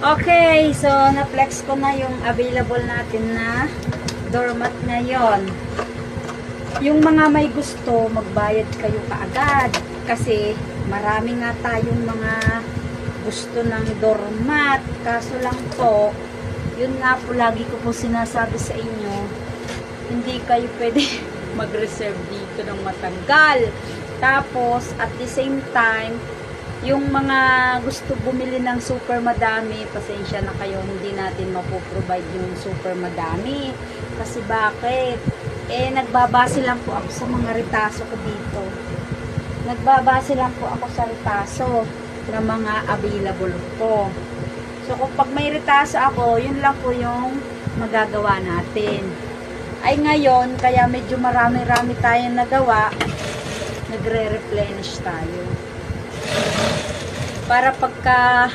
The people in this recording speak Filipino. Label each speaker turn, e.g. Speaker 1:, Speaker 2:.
Speaker 1: Okay, so na-flex ko na yung available natin na doormat ngayon. Yung mga may gusto, magbayad kayo kaagad. Kasi marami nga tayong mga gusto ng doormat. Kaso lang po, yun nga po lagi ko po sinasabi sa inyo, hindi kayo pwede mag-reserve dito ng matanggal. Tapos, at the same time, yung mga gusto bumili ng super madami, pasensya na kayo, hindi natin mapoprovide yung super madami. Kasi bakit? Nagbabase lang po ako sa mga retaso ko dito. Nagbabase lang po ako sa retaso ng mga available ko. So, kung pag may retaso ako, yun lang po yung magagawa natin. Ay ngayon, kaya medyo marami-rami tayong nagawa, nagre-replenish tayo. Para pagka